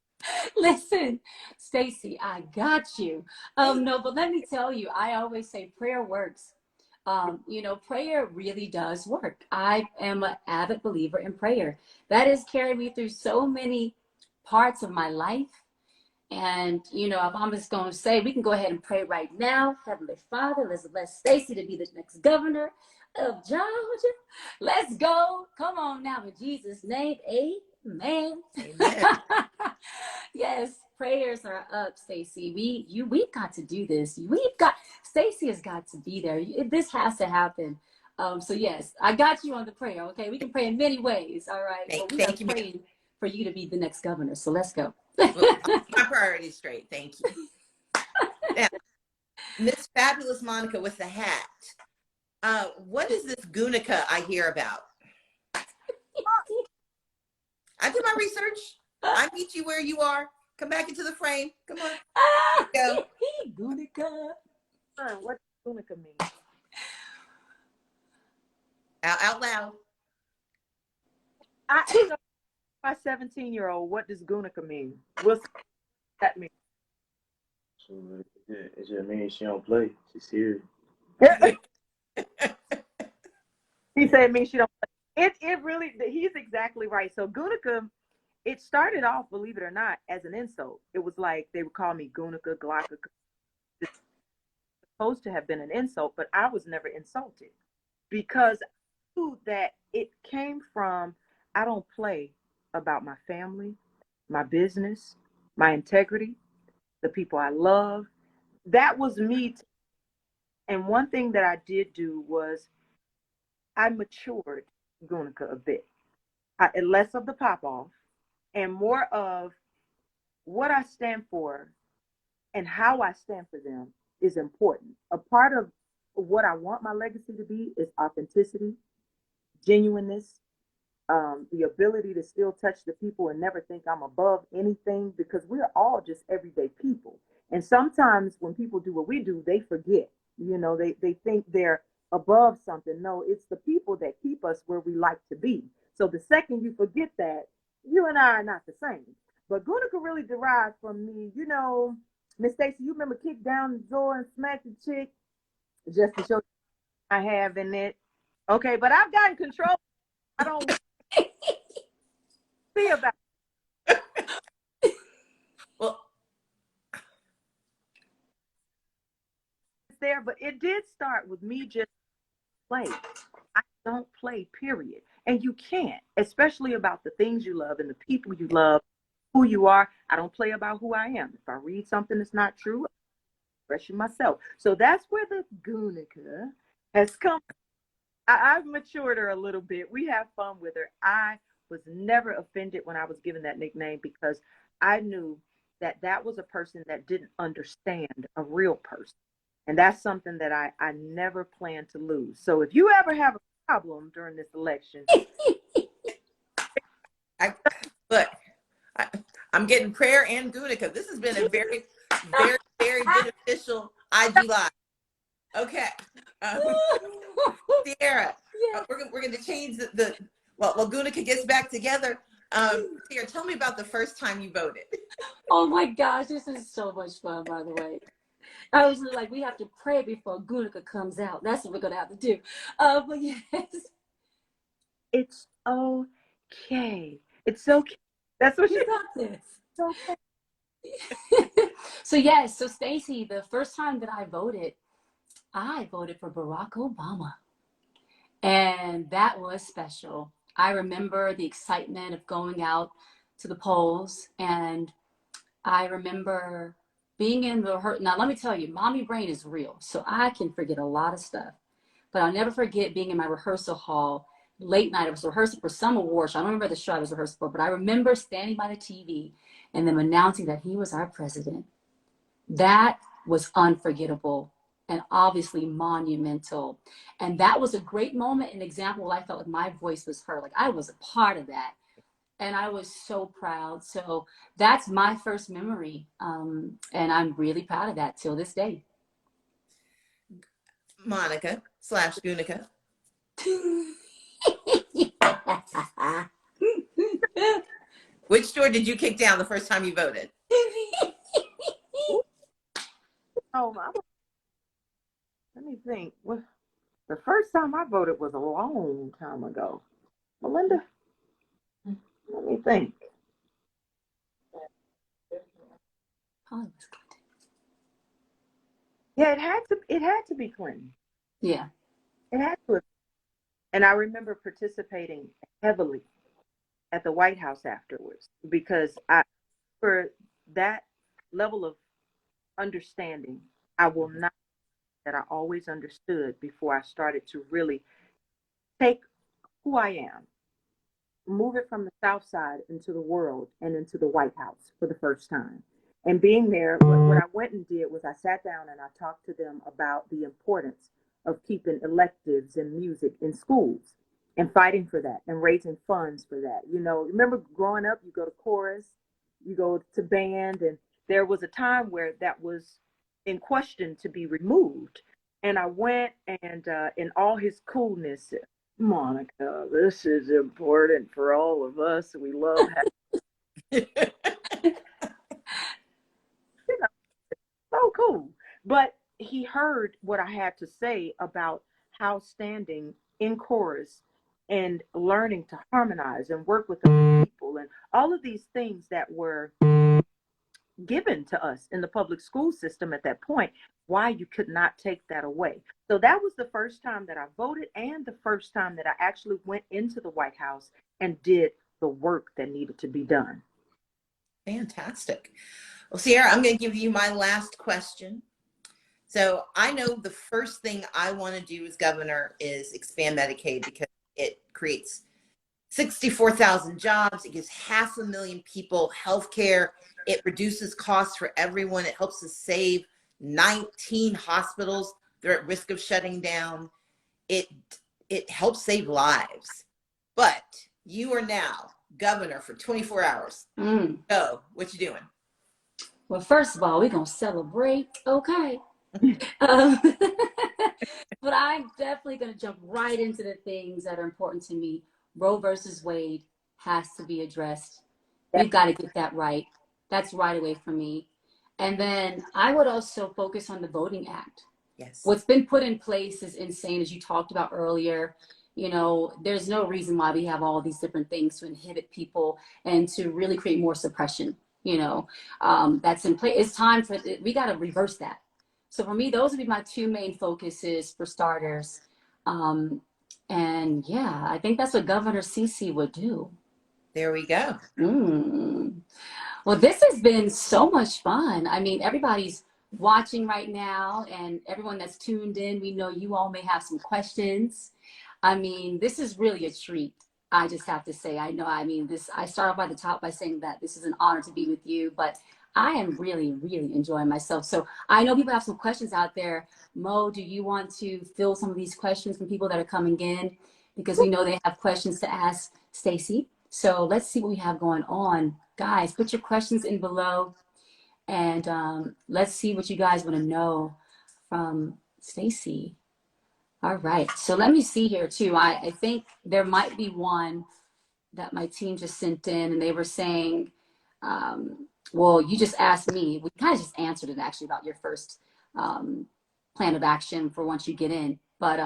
Listen, Stacey, I got you. No, but let me tell you, I always say prayer works. You know, prayer really does work. I am an avid believer in prayer. That has carried me through so many parts of my life. And, you know, I'm just going to say, we can go ahead and pray right now. Heavenly Father, let's bless Stacey to be the next governor of Georgia. Let's go. Come on now, in Jesus' name, amen. Amen. Yes, prayers are up, Stacey. We've got to do this. Stacey has got to be there. This has to happen. So yes, I got you on the prayer. Okay, we can pray in many ways. All right, but we are Thank you, ma'am. praying for you to be the next governor. So let's go. Well, my priorities straight. Thank you. Now, Miss Fabulous Monica with the hat. What is this Gunica I hear about? I did my research. I meet you where you are. Come back into the frame. Come on. Go. Gunica. What does Gunica mean? Out loud. You know, my 17-year-old, what does Gunica mean? What's that mean? So it just means she don't play. She's here. He said it means she don't. It really, he's exactly right. So Gunica, it started off, believe it or not, as an insult. It was like they would call me Gunica, Glocka. It's supposed to have been an insult, but I was never insulted because I knew that it came from, I don't play about my family, my business, my integrity, the people I love. That was me. And one thing that I did do was I matured Gunica a bit. Less of the pop off and more of what I stand for and how I stand for them is important. A part of what I want my legacy to be is authenticity, genuineness, the ability to still touch the people and never think I'm above anything, because we're all just everyday people. And sometimes when people do what we do, they forget, you know, they think they're above something. No, it's the people that keep us where we like to be. So the second you forget that, you and I are not the same. But Gunica really derived from me, you know, Miss Stacey, you remember kick down the door and smack the chick just to show I have in it. Okay, but I've gotten control. I don't see about Well, it there, but it did start with me just play. I don't play, period. And you can't, especially about the things you love and the people you love, who you are. I don't play about who I am. If I read something that's not true, I express myself. So that's where the Gunica has come. I've matured her a little bit. We have fun with her. I was never offended when I was given that nickname because I knew that that was a person that didn't understand a real person. And that's something that I never plan to lose. So if you ever have a problem during this election, I'm getting prayer and Gunica. This has been a very, very, very beneficial IG Live. Okay. Ciara, Yeah. we're going to change well, Gunica gets back together. Ciara, tell me about the first time you voted. Oh my gosh, this is so much fun, by the way. I was like, we have to pray before Gunica comes out. That's what we're gonna have to do. But yes, it's okay. It's okay. That's what we she got this. It's okay. So yes, so Stacey, the first time that I voted for Barack Obama, and that was special. I remember the excitement of going out to the polls, and I remember being in the hurt. Now, let me tell you, mommy brain is real. So I can forget a lot of stuff. But I'll never forget being in my rehearsal hall late night. I was rehearsing for some award show. I don't remember the show I was rehearsing for, but I remember standing by the TV and them announcing that he was our president. That was unforgettable and obviously monumental. And that was a great moment, an example where I felt like my voice was heard. Like I was a part of that. And I was so proud. So that's my first memory. And I'm really proud of that till this day. Monica / Gunica. Which door did you kick down the first time you voted? Oh, let me think. Well, the first time I voted was a long time ago. Melinda, let me think. Oh, Yeah, it had to be Clinton. yeah. It had to. And I remember participating heavily at the White House afterwards because for that level of understanding, I will not that I always understood before I started to really take who I am, move it from the South Side into the world and into the White House for the first time. And being there, what I went and did was I sat down and I talked to them about the importance of keeping electives and music in schools and fighting for that and raising funds for that. You know, remember growing up, you go to chorus, you go to band, and there was a time where that was in question to be removed. And I went and in all his coolness, Monica, this is important for all of us. We love having so cool. But he heard what I had to say about how standing in chorus and learning to harmonize and work with other people and all of these things that were given to us in the public school system at that point, why you could not take that away. So that was the first time that I voted and the first time that I actually went into the White House and did the work that needed to be done. Fantastic. Well, Ciara, I'm going to give you my last question. So I know the first thing I want to do as governor is expand Medicaid because it creates 64,000 jobs. It gives 500,000 people health care. It reduces costs for everyone. It helps us save 19 hospitals. They're at risk of shutting down. It helps save lives. But you are now governor for 24 hours. So what you doing? Well, first of all, we're going to celebrate. Okay. But I'm definitely going to jump right into the things that are important to me. Roe versus Wade has to be addressed. We've got to get that right. That's right away for me. And then I would also focus on the Voting Act. Yes. What's been put in place is insane, as you talked about earlier. You know, there's no reason why we have all these different things to inhibit people and to really create more suppression. You know, that's in place. It's time for we got to reverse that. So for me, those would be my two main focuses for starters. And yeah, I think that's what Governor Cece would do. There we go. Well, this has been so much fun. I mean, everybody's watching right now and everyone that's tuned in, we know you all may have some questions. I mean, this is really a treat. I just have to say, I start off by the top by saying that this is an honor to be with you, but I am really, really enjoying myself. So I know people have some questions out there. Mo, do you want to fill some of these questions from people that are coming in? Because we know they have questions to ask Stacey. So let's see what we have going on. Guys, put your questions in below and let's see what you guys want to know from Stacey. All right, so let me see here too. I think there might be one that my team just sent in and they were saying, well, you just asked me. We kind of just answered it actually about your first plan of action for once you get in. But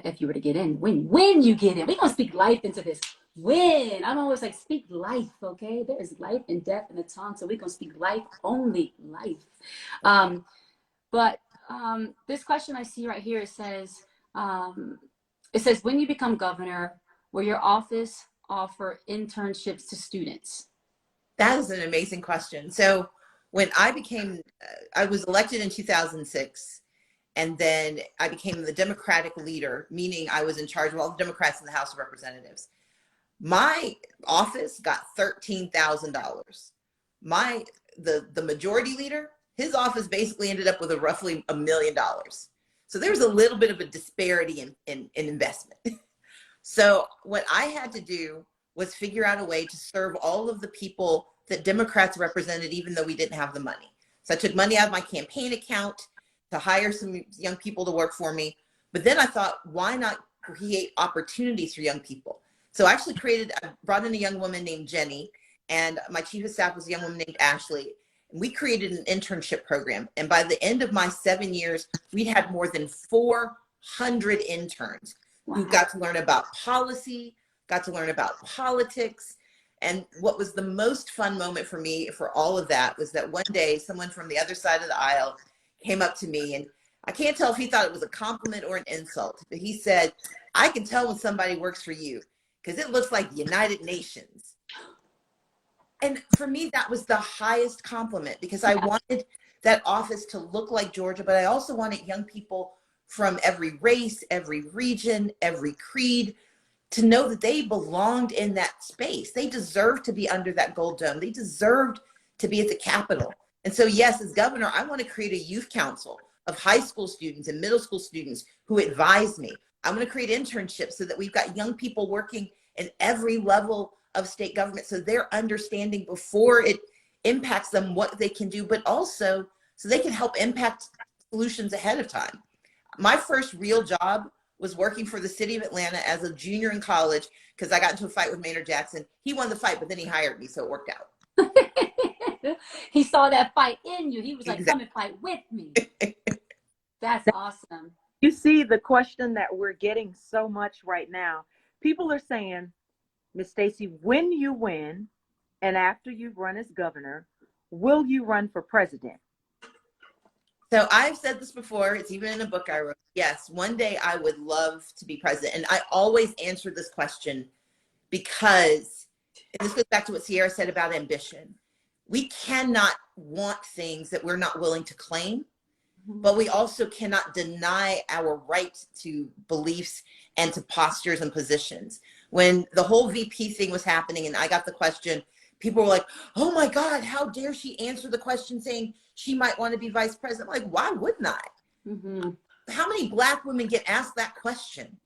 if you were to get in, when you get in, we're going to speak life into this. When. I don't always like speak life, okay? There is life and death in the tongue, so we're going to speak life, only life. But this question I see right here, it says, when you become governor, will your office offer internships to students? That is an amazing question. So when I was elected in 2006, and then I became the Democratic leader, meaning I was in charge of all the Democrats in the House of Representatives. My office got $13,000. The majority leader, his office basically ended up with roughly $1 million. So there's a little bit of a disparity in investment. So what I had to do was figure out a way to serve all of the people that Democrats represented, even though we didn't have the money. So I took money out of my campaign account to hire some young people to work for me. But then I thought, why not create opportunities for young people? So I actually I brought in a young woman named Jenny, and my chief of staff was a young woman named Ashley. And we created an internship program. And by the end of my 7 years, we'd had more than 400 interns who got to learn about policy, got to learn about politics. And what was the most fun moment for me for all of that was that one day someone from the other side of the aisle came up to me, and I can't tell if he thought it was a compliment or an insult, but he said, "I can tell when somebody works for you because it looks like the United Nations." And for me, that was the highest compliment, because I wanted that office to look like Georgia, but I also wanted young people from every race, every region, every creed to know that they belonged in that space. They deserved to be under that gold dome. They deserved to be at the Capitol. And so, yes, as governor, I want to create a youth council of high school students and middle school students who advise me. I'm going to create internships so that we've got young people working in every level of state government, so they're understanding before it impacts them what they can do, but also so they can help impact solutions ahead of time. My first real job was working for the city of Atlanta as a junior in college, because I got into a fight with Maynard Jackson. He won the fight, but then he hired me, so it worked out. He saw that fight in you. He was like, Exactly. "Come and fight with me." That's awesome. You see the question that we're getting so much right now. People are saying, Miss Stacey, when you win and after you run as governor, will you run for president? So I've said this before, it's even in a book I wrote. Yes, one day I would love to be president. And I always answer this question because, and this goes back to what Ciara said about ambition. We cannot want things that we're not willing to claim, but we also cannot deny our right to beliefs and to postures and positions. When the whole VP thing was happening and I got the question, people were like, "Oh my God, how dare she answer the question saying she might want to be vice president?" I'm like, why wouldn't I? How many Black women get asked that question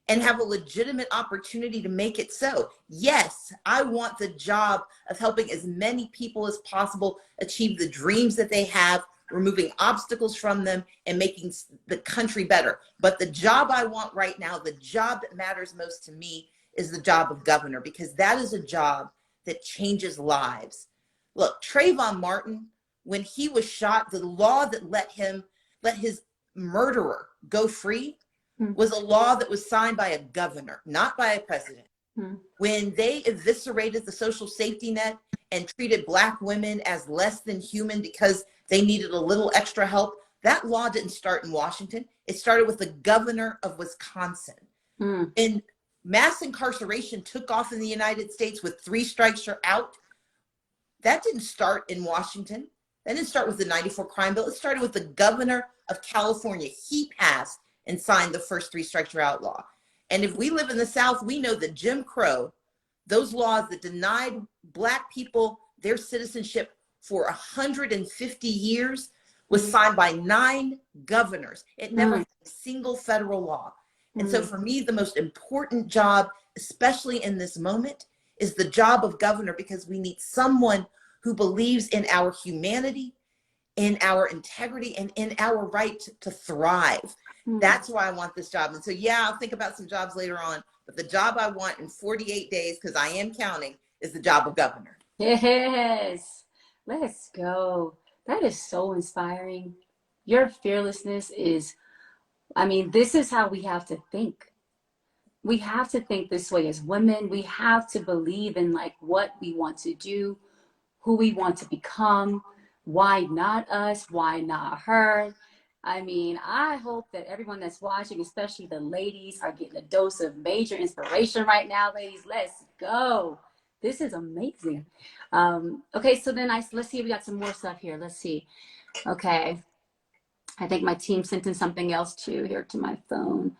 and have a legitimate opportunity to make it so? Yes, I want the job of helping as many people as possible achieve the dreams that they have, removing obstacles from them and making the country better. But the job I want right now, the job that matters most to me, is the job of governor, because that is a job that changes lives. Look, Trayvon Martin, when he was shot, the law that let his murderer go free was a law that was signed by a governor, not by a president. When they eviscerated the social safety net and treated Black women as less than human because they needed a little extra help, that law didn't start in Washington. It started with the governor of Wisconsin. And mass incarceration took off in the United States with 3 strikes you're out. That didn't start in Washington. That didn't start with the 94 crime bill. It started with the governor of California. He passed and signed the first 3 strikes you're out law. And if we live in the South, we know that Jim Crow, those laws that denied Black people their citizenship for 150 years, was signed by 9 governors. It never had a single federal law. And so for me, the most important job, especially in this moment, is the job of governor, because we need someone who believes in our humanity, in our integrity, and in our right to thrive. That's why I want this job. And so, yeah, I'll think about some jobs later on, but the job I want in 48 days, because I am counting, is the job of governor. Yes, let's go. That is so inspiring. Your fearlessness is, I mean, this is how we have to think. We have to think this way as women. We have to believe in like what we want to do, who we want to become. Why not us? Why not her? I mean, I hope that everyone that's watching, especially the ladies, are getting a dose of major inspiration right now, ladies. Let's go. This is amazing. Okay, so then let's see if we got some more stuff here. Let's see. Okay. I think my team sent in something else too here to my phone.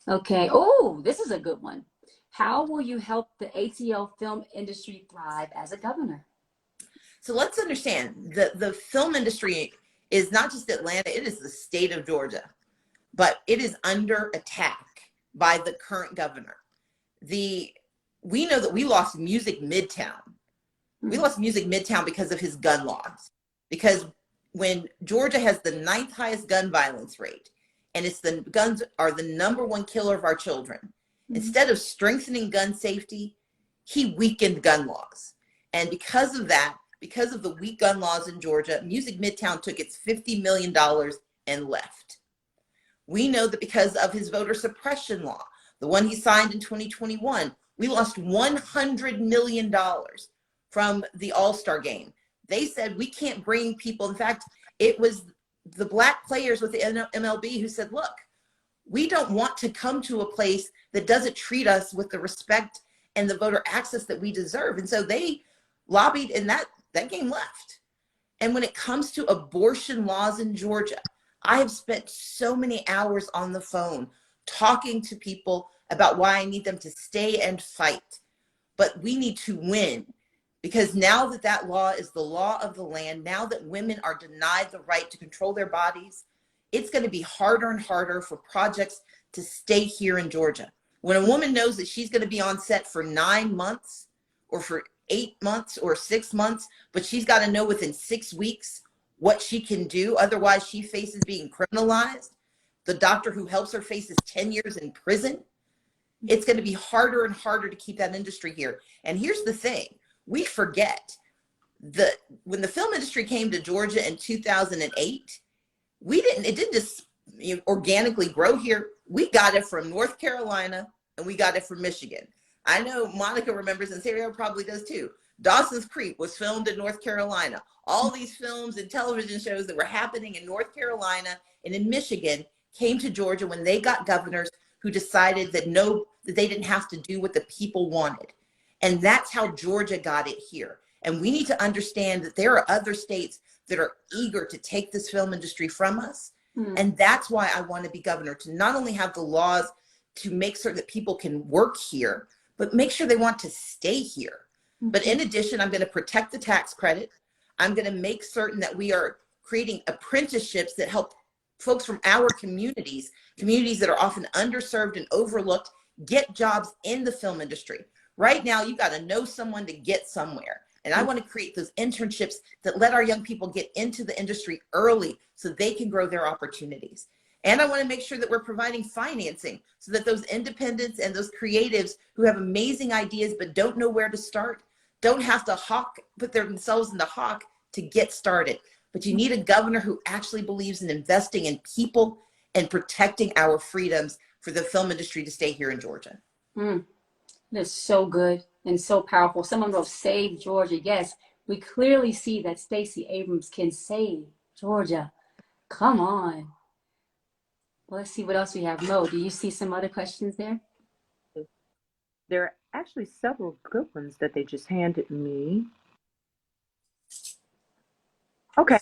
Okay. Oh, this is a good one. How will you help the ATL film industry thrive as a governor? So let's understand that the film industry is not just Atlanta, it is the state of Georgia, but it is under attack by the current governor. We know that we lost Music Midtown. We lost Music Midtown because of his gun laws. Because when Georgia has the 9th highest gun violence rate, and the guns are the #1 killer of our children, instead of strengthening gun safety, he weakened gun laws. And because of that, because of the weak gun laws in Georgia, Music Midtown took its $50 million and left. We know that because of his voter suppression law, the one he signed in 2021, we lost $100 million from the All-Star game. They said we can't bring people. In fact, it was the black players with the MLB who said, look, we don't want to come to a place that doesn't treat us with the respect and the voter access that we deserve. And so they lobbied, and that game left. And when it comes to abortion laws in Georgia, I have spent so many hours on the phone talking to people about why I need them to stay and fight. But we need to win, because now that that law is the law of the land, now that women are denied the right to control their bodies, it's going to be harder and harder for projects to stay here in Georgia. When a woman knows that she's going to be on set for 9 months or for 8 months or 6 months, but she's got to know within 6 weeks what she can do. Otherwise, she faces being criminalized. The doctor who helps her faces 10 years in prison. It's going to be harder and harder to keep that industry here. And here's the thing. We forget that when the film industry came to Georgia in 2008, it didn't just organically grow here. We got it from North Carolina and we got it from Michigan. I know Monica remembers, and Ciara probably does too. Dawson's Creek was filmed in North Carolina. All these films and television shows that were happening in North Carolina and in Michigan came to Georgia when they got governors who decided that they didn't have to do what the people wanted. And that's how Georgia got it here. And we need to understand that there are other states that are eager to take this film industry from us. And that's why I want to be governor, to not only have the laws to make certain that people can work here, but make sure they want to stay here. But in addition, I'm going to protect the tax credit. I'm going to make certain that we are creating apprenticeships that help folks from our communities that are often underserved and overlooked, get jobs in the film industry. Right now, you got to know someone to get somewhere. And I want to create those internships that let our young people get into the industry early so they can grow their opportunities. And I want to make sure that we're providing financing so that those independents and those creatives who have amazing ideas but don't know where to start don't have to put themselves in the hawk to get started. But you need a governor who actually believes in investing in people and protecting our freedoms for the film industry to stay here in Georgia. That's so good and so powerful. Someone will save Georgia. Yes, we clearly see that Stacey Abrams can save Georgia. Come on. Well, let's see what else we have. Mo, do you see some other questions there? There are actually several good ones that they just handed me. Okay.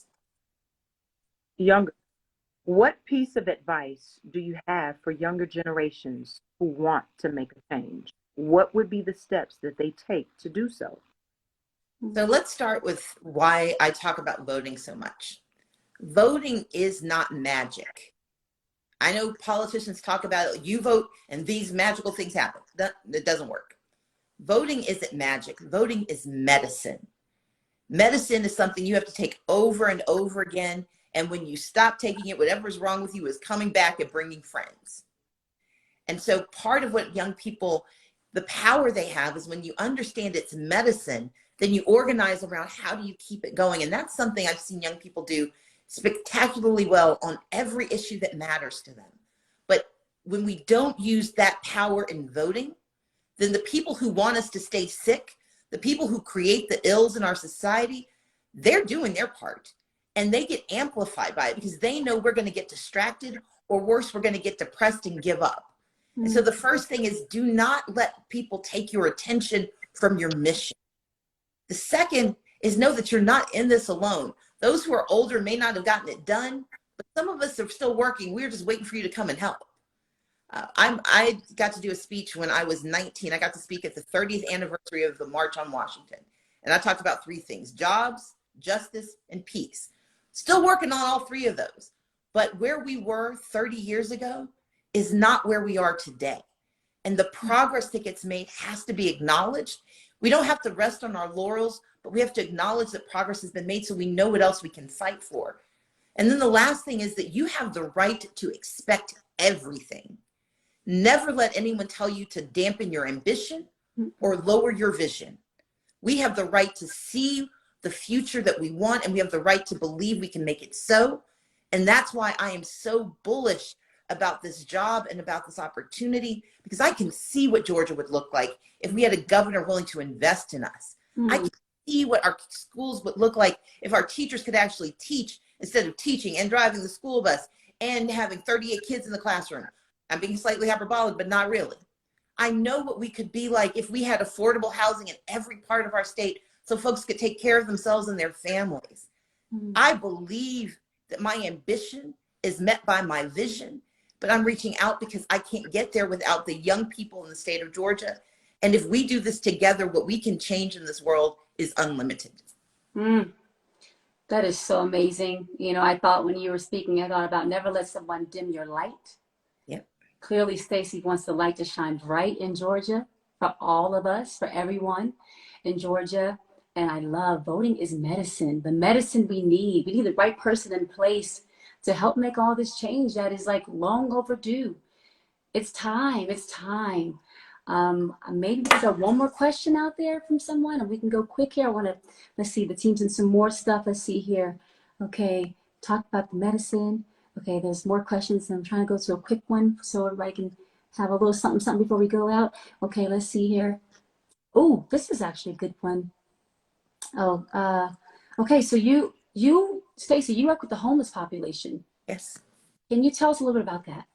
Younger. What piece of advice do you have for younger generations who want to make a change? What would be the steps that they take to do so? So let's start with why I talk about voting so much. Voting is not magic. I know politicians talk about it, you vote and these magical things happen. That doesn't work. Voting isn't magic. Voting is medicine. Medicine is something you have to take over and over again. And when you stop taking it, whatever's wrong with you is coming back and bringing friends. And so part of what young people, the power they have is when you understand it's medicine, then you organize around how do you keep it going. And that's something I've seen young people do spectacularly well on every issue that matters to them. But when we don't use that power in voting, then the people who want us to stay sick, the people who create the ills in our society, they're doing their part. And they get amplified by it because they know we're going to get distracted, or worse, we're going to get depressed and give up. And so the first thing is, do not let people take your attention from your mission. The second is, know that you're not in this alone. Those who are older may not have gotten it done, but some of us are still working. We're just waiting for you to come and help. I got to do a speech when I was 19. I got to speak at the 30th anniversary of the March on Washington. And I talked about 3 things: jobs, justice, and peace. Still working on all 3 of those. But where we were 30 years ago is not where we are today. And the progress that gets made has to be acknowledged. We don't have to rest on our laurels, but we have to acknowledge that progress has been made so we know what else we can fight for. And then the last thing is that you have the right to expect everything. Never let anyone tell you to dampen your ambition or lower your vision. We have the right to see the future that we want, and we have the right to believe we can make it so. And that's why I am so bullish about this job and about this opportunity, because I can see what Georgia would look like if we had a governor willing to invest in us. I can see what our schools would look like if our teachers could actually teach instead of teaching and driving the school bus and having 38 kids in the classroom. I'm being slightly hyperbolic, but not really. I know what we could be like if we had affordable housing in every part of our state so folks could take care of themselves and their families. I believe that my ambition is met by my vision, but I'm reaching out because I can't get there without the young people in the state of Georgia. And if we do this together, what we can change in this world is unlimited. That is so amazing. You know, I thought when you were speaking, I thought about never let someone dim your light. Yep. Clearly, Stacey wants the light to shine bright in Georgia for all of us, for everyone in Georgia. And I love voting is medicine, the medicine we need. We need the right person in place to help make all this change that is like long overdue. It's time. It's time. Maybe there's one more question out there from someone, and we can go quick here. Let's see, the team's in some more stuff. Let's see here. Okay, talk about the medicine. Okay, there's more questions. I'm trying to go to a quick one so everybody can have a little something before we go out. Okay, let's see here. Oh, this is actually a good one. Oh, okay, so you, Stacey, you work with the homeless population. Yes. Can you tell us a little bit about that?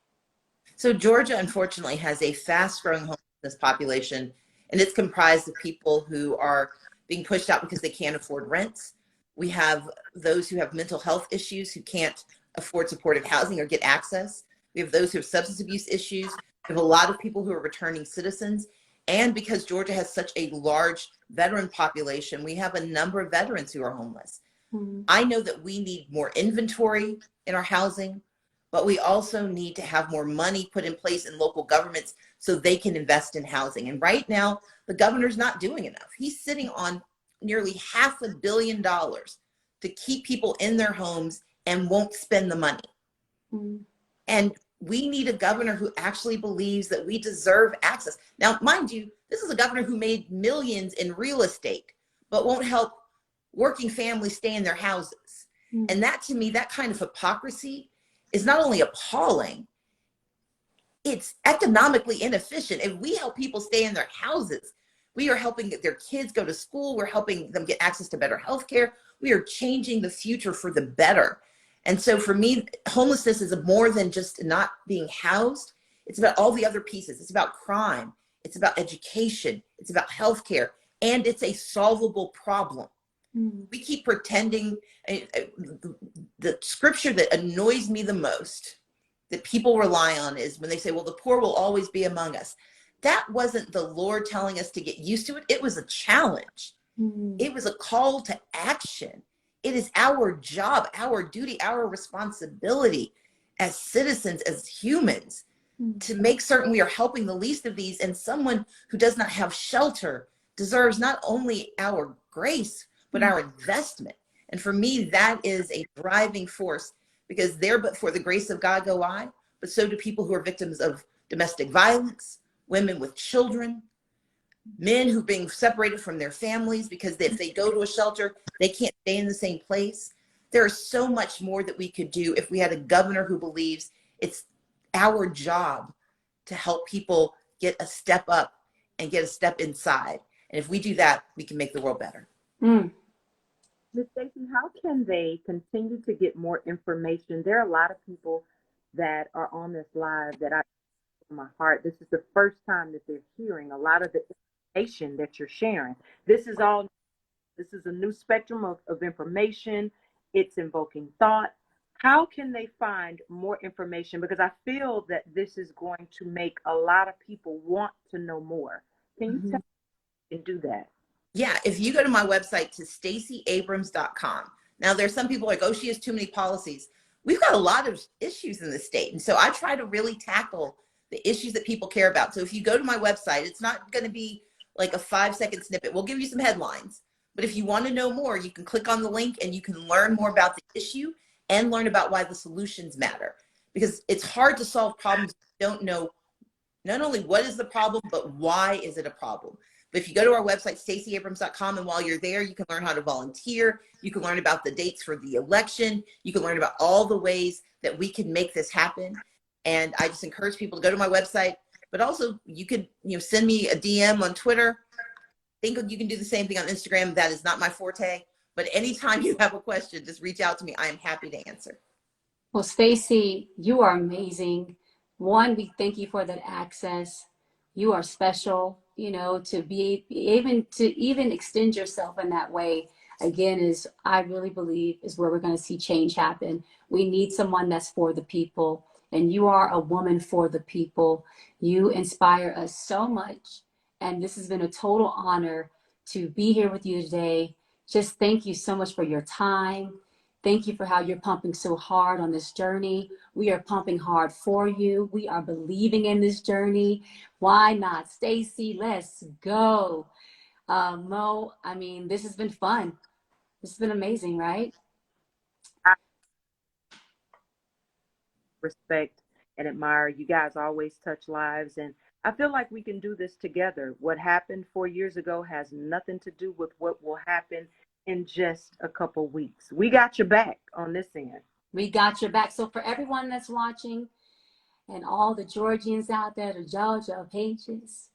So Georgia, unfortunately, has a fast-growing homelessness population, and it's comprised of people who are being pushed out because they can't afford rents. We have those who have mental health issues who can't afford supportive housing or get access. We have those who have substance abuse issues. We have a lot of people who are returning citizens. And because Georgia has such a large veteran population, we have a number of veterans who are homeless. I know that we need more inventory in our housing, but we also need to have more money put in place in local governments so they can invest in housing. And right now, the governor's not doing enough. He's sitting on nearly $500 million to keep people in their homes and won't spend the money. And we need a governor who actually believes that we deserve access. Now, mind you, this is a governor who made millions in real estate, but won't help working families stay in their houses. And that, to me, that kind of hypocrisy is not only appalling, it's economically inefficient. If we help people stay in their houses, we are helping their kids go to school. We're helping them get access to better health care. We are changing the future for the better. And so for me, homelessness is more than just not being housed. It's about all the other pieces. It's about crime. It's about education. It's about healthcare. And it's a solvable problem. We keep pretending. The scripture that annoys me the most that people rely on is when they say, well, the poor will always be among us. That wasn't the Lord telling us to get used to it. It was a challenge. It was a call to action. It is our job, our duty, our responsibility as citizens, as humans, to make certain we are helping the least of these. And someone who does not have shelter deserves not only our grace, but our investment. And for me, that is a driving force, because there but for the grace of God go I, but so do people who are victims of domestic violence, women with children, men who are being separated from their families because if they go to a shelter, they can't stay in the same place. There is so much more that we could do if we had a governor who believes it's our job to help people get a step up and get a step inside. And if we do that, we can make the world better. Ms. Stacey, how can they continue to get more information? There are a lot of people that are on this live that I in my heart. This is the first time that they're hearing a lot of the information that you're sharing. This is a new spectrum of information. It's invoking thought. How can they find more information? Because I feel that this is going to make a lot of people want to know more. Can you tell me and do that? Yeah, if you go to my website to stacyabrams.com. Now, there's some people like, oh, she has too many policies. We've got a lot of issues in the state. And so I try to really tackle the issues that people care about. So if you go to my website, it's not going to be like a 5-second snippet. We'll give you some headlines. But if you want to know more, you can click on the link and you can learn more about the issue and learn about why the solutions matter. Because it's hard to solve problems if you don't know not only what is the problem, but why is it a problem. But if you go to our website, stacyabrams.com, and while you're there, you can learn how to volunteer. You can learn about the dates for the election. You can learn about all the ways that we can make this happen. And I just encourage people to go to my website, but also you could, send me a DM on Twitter. I think you can do the same thing on Instagram. That is not my forte, but anytime you have a question, just reach out to me. I am happy to answer. Well, Stacey, you are amazing. One, we thank you for that access. You are special, to be even extend yourself in that way. Again, I really believe is where we're going to see change happen. We need someone that's for the people, and you are a woman for the people. You inspire us so much, and this has been a total honor to be here with you today. Just thank you so much for your time. Thank you for how you're pumping so hard on this journey. We are pumping hard for you. We are believing in this journey. Why not? Stacey, let's go. Mo, this has been fun. This has been amazing, right? I respect and admire. You guys always touch lives, and I feel like we can do this together. What happened 4 years ago has nothing to do with what will happen in just a couple weeks. We got your back on this end. We got your back. So for everyone that's watching and all the Georgians out there, the Georgia pages,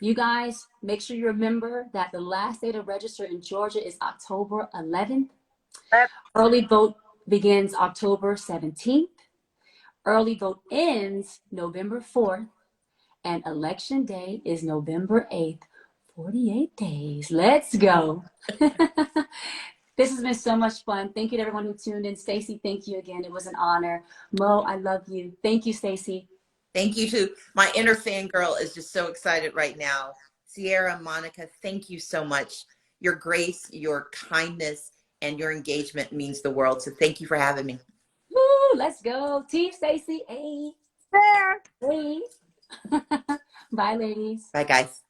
you guys make sure you remember that the last day to register in Georgia is October 11th. Early vote begins October 17th. Early vote ends November 4th. And election day is November 8th. 48 days. Let's go. This has been so much fun. Thank you to everyone who tuned in. Stacey, thank you again. It was an honor. Mo, I love you. Thank you, Stacey. Thank you too. My inner fangirl is just so excited right now. Ciara Monica, thank you so much. Your grace, your kindness, and your engagement means the world. So thank you for having me. Woo, let's go. Team Stacey. Hey. There. Hey. Bye, ladies. Bye, guys.